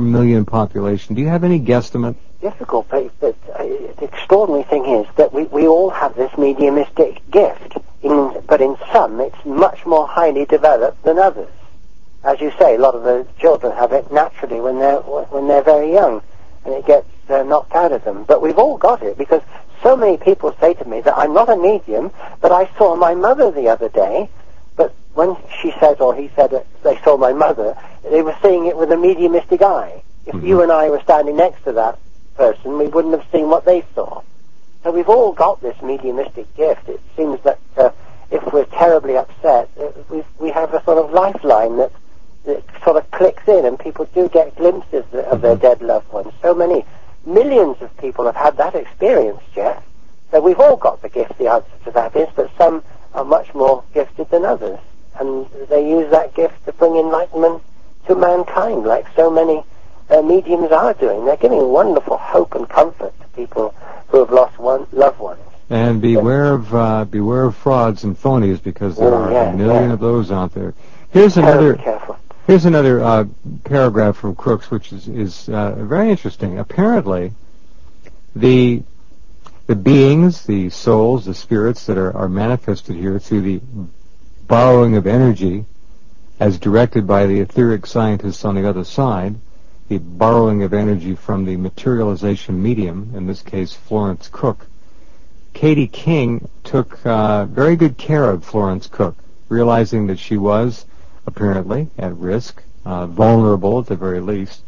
million population. Do you have any guesstimate? Difficult, but the extraordinary thing is that we all have this mediumistic gift, but in some it's much more highly developed than others. As you say, a lot of the children have it naturally when they're very young, and it gets knocked out of them. But we've all got it, because so many people say to me that I'm not a medium, but I saw my mother the other day. But when she said, or he said, that they saw my mother, they were seeing it with a mediumistic eye. If you and I were standing next to that person, we wouldn't have seen what they saw. So we've all got this mediumistic gift. It seems that if we're terribly upset, we have a sort of lifeline that sort of clicks in, and people do get glimpses of their dead loved ones. So many millions of people have had that experience, Jeff. So we've all got the gift. The answer to that is that some are much more gifted than others, and they use that gift to bring enlightenment to mankind, like so many mediums are doing. They're giving wonderful hope and comfort to people who have lost loved ones. And beware of frauds and phonies, because there are a million of those out there. Here's another paragraph from Crookes, which is very interesting. Apparently, the beings, the souls, the spirits that are manifested here through the borrowing of energy, as directed by the etheric scientists on the other side, the borrowing of energy from the materialization medium, in this case Florence Cook. Katie King took very good care of Florence Cook, realizing that she was apparently at risk, vulnerable at the very least,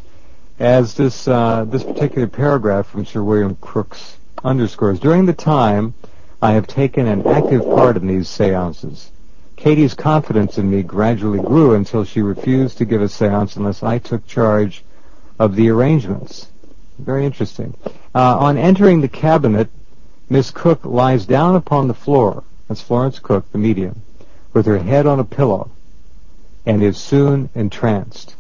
as this particular paragraph from Sir William Crookes underscores. During the time I have taken an active part in these seances, Katie's confidence in me gradually grew until she refused to give a seance unless I took charge of the arrangements. Very interesting. On entering the cabinet, Miss Cook lies down upon the floor, that's Florence Cook, the medium, with her head on a pillow, and is soon entranced.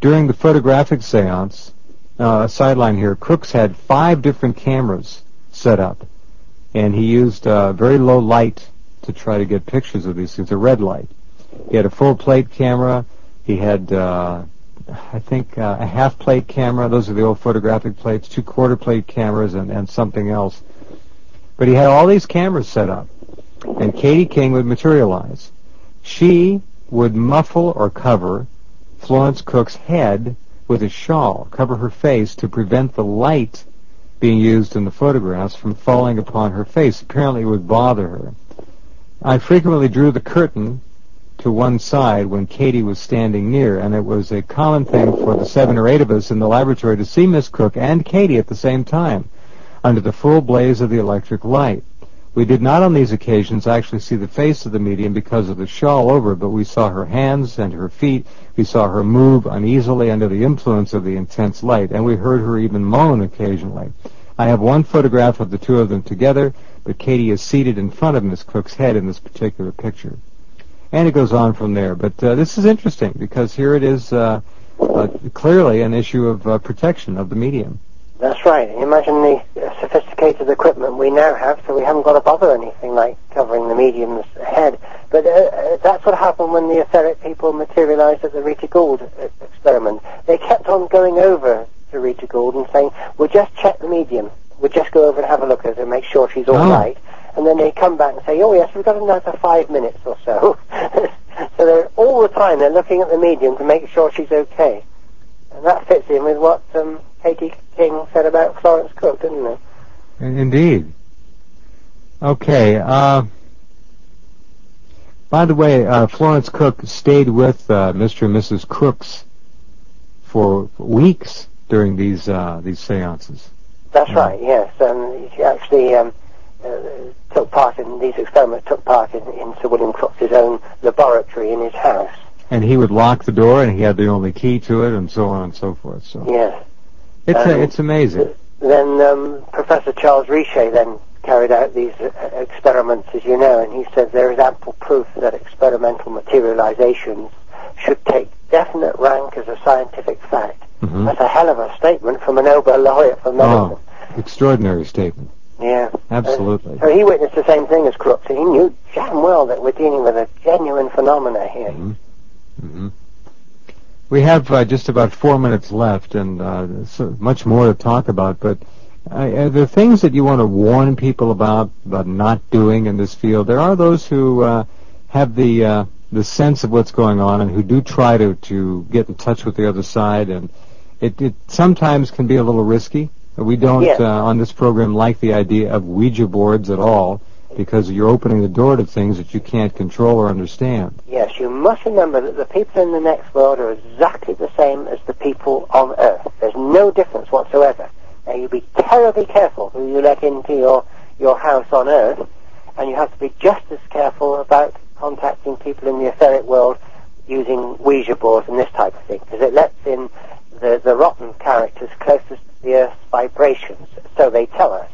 During the photographic seance, a sideline here, Crookes had 5 different cameras set up, and he used very low light to try to get pictures of these things, a red light. He had a full plate camera. He had, I think, a half plate camera. Those are the old photographic plates, 2 quarter plate cameras, and something else. But he had all these cameras set up, and Katie King would materialize. She would muffle or cover Florence Cook's head with a shawl, cover her face to prevent the light being used in the photographs from falling upon her face. Apparently it would bother her. I frequently drew the curtain to one side when Katie was standing near, and it was a common thing for the 7 or 8 of us in the laboratory to see Miss Cook and Katie at the same time, under the full blaze of the electric light. We did not on these occasions actually see the face of the medium because of the shawl over, but we saw her hands and her feet. We saw her move uneasily under the influence of the intense light, and we heard her even moan occasionally. I have one photograph of the 2 of them together, but Katie is seated in front of Miss Cook's head in this particular picture. And it goes on from there. But this is interesting, because here it is clearly an issue of protection of the medium. That's right. Imagine the sophisticated equipment we now have, so we haven't got to bother anything like covering the medium's head. But that's what happened when the etheric people materialized at the Rita Gould experiment. They kept on going over to Rita Gould and saying, we'll just check the medium. We'll just go over and have a look at her and make sure she's all right. And then they come back and say, oh yes, we've got another 5 minutes or so. So they're all the time they're looking at the medium to make sure she's okay. And that fits in with what Katie King said about Florence Cook, didn't it? Indeed. Okay. By the way, Florence Cook stayed with Mr. and Mrs. Crookes for weeks during these seances. That's right, yes. She actually took part in these experiments, took part in Sir William Crookes' own laboratory in his house. And he would lock the door, and he had the only key to it, and so on and so forth. So yes. It's amazing. Then Professor Charles Richet then carried out these experiments, as you know, and he said there is ample proof that experimental materializations should take definite rank as a scientific fact. Mm-hmm. That's a hell of a statement from a Nobel laureate for medicine. Oh, extraordinary statement. Yeah. Absolutely. So he witnessed the same thing as Crookes, and he knew damn well that we're dealing with a genuine phenomena here. Mm-hmm. Mm-hmm. We have just about 4 minutes left, and so much more to talk about. But are there things that you want to warn people about not doing in this field? There are those who have the sense of what's going on and who do try to get in touch with the other side, and it sometimes can be a little risky. We don't on this program like the idea of Ouija boards at all, because you're opening the door to things that you can't control or understand. Yes, you must remember that the people in the next world are exactly the same as the people on Earth. There's no difference whatsoever. Now, you be terribly careful who you let into your house on Earth, and you have to be just as careful about contacting people in the etheric world using Ouija boards and this type of thing, because it lets in the rotten characters closest to the Earth's vibrations, so they tell us.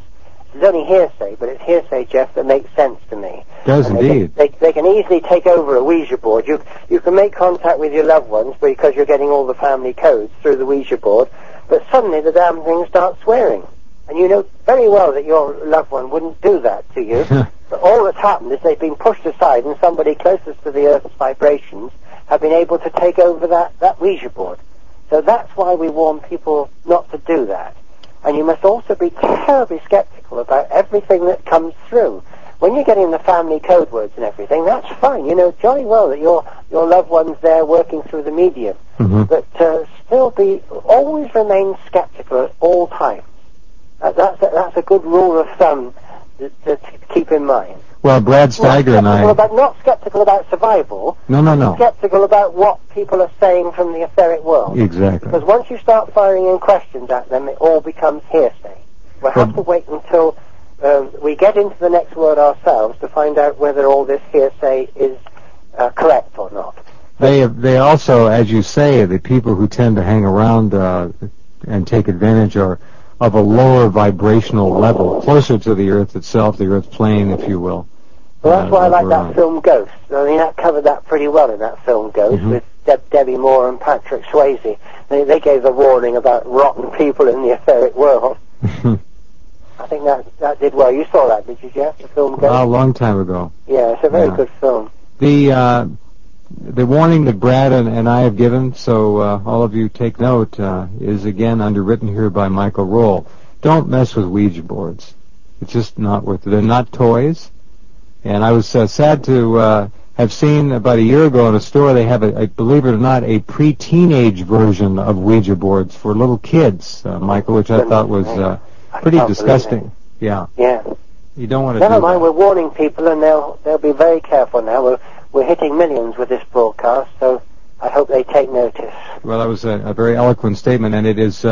It's only hearsay, but it's hearsay, Jeff, that makes sense to me. Does indeed. They can easily take over a Ouija board. You can make contact with your loved ones because you're getting all the family codes through the Ouija board, but suddenly the damn thing starts swearing. And you know very well that your loved one wouldn't do that to you. But all that's happened is they've been pushed aside, and somebody closest to the Earth's vibrations have been able to take over that Ouija board. So that's why we warn people not to do that. And you must also be terribly skeptical about everything that comes through. When you're getting the family code words and everything, that's fine. You know jolly well that your loved one's there working through the medium. Mm-hmm. But always remain skeptical at all times. That's a good rule of thumb to keep in mind. Well, Brad Steiger and I... Not skeptical about survival. No. Skeptical about what people are saying from the etheric world. Exactly. Because once you start firing in questions at them, it all becomes hearsay. We'll have to wait until we get into the next world ourselves to find out whether all this hearsay is correct or not. They also, as you say, the people who tend to hang around and take advantage are of a lower vibrational level, closer to the Earth itself, the Earth plane, if you will. Well, that's why I like that film Ghost. I mean, that covered that pretty well in that film Ghost, with Debbie Moore and Patrick Swayze. They gave a warning about rotten people in the etheric world. I think that did well. You saw that, did you, Jeff, the film Ghost? A long time ago. Yeah, it's a very good film. The warning that Brad and I have given, so all of you take note, is again underwritten here by Michael Roll. Don't mess with Ouija boards. It's just not worth it. They're not toys. And I was sad to have seen about a year ago in a store they have, believe it or not, a pre-teenage version of Ouija boards for little kids, Michael, which I thought was pretty disgusting. Yeah. You don't want to Never mind, we're warning people, and they'll be very careful now. We're hitting millions with this broadcast, so I hope they take notice. Well, that was a very eloquent statement, and it is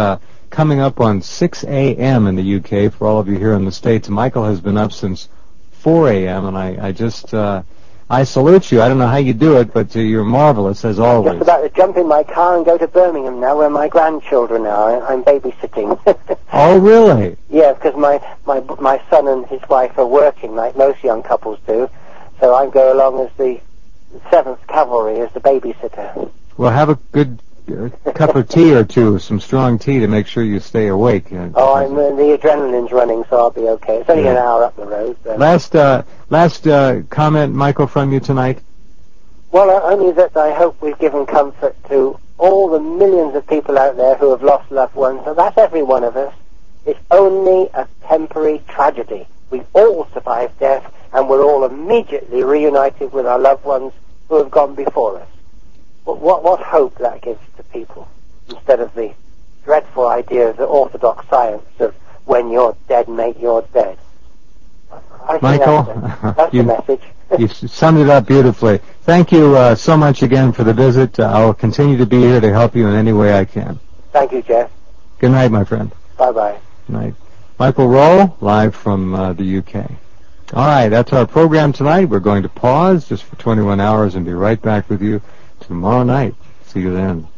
coming up on 6 a.m. in the UK for all of you here in the States. Michael has been up since 4 a.m., and I just I salute you. I don't know how you do it, but you're marvelous, as always. I'm just about to jump in my car and go to Birmingham now, where my grandchildren are. I'm babysitting. Oh, really? Yeah, because my son and his wife are working, like most young couples do, so I go along as the 7th Cavalry as the babysitter. Well, have a good cup of tea or two, some strong tea to make sure you stay awake. The adrenaline's running, so I'll be okay. It's only an hour up the road. Last comment, Michael, from you tonight? Well, only that I hope we've given comfort to all the millions of people out there who have lost loved ones, and that's every one of us. It's only a temporary tragedy. We all survive death, and we're all immediately reunited with our loved ones who have gone before us. What hope that gives to people, instead of the dreadful idea of the orthodox science of when you're dead, mate, you're dead. Michael, that's the message. You summed it up beautifully. Thank you so much again for the visit. I'll continue to be here to help you in any way I can. Thank you, Jeff. Good night, my friend. Bye-bye. Good night. Michael Roll, live from the UK. All right, that's our program tonight. We're going to pause just for 21 hours and be right back with you tomorrow night. See you then.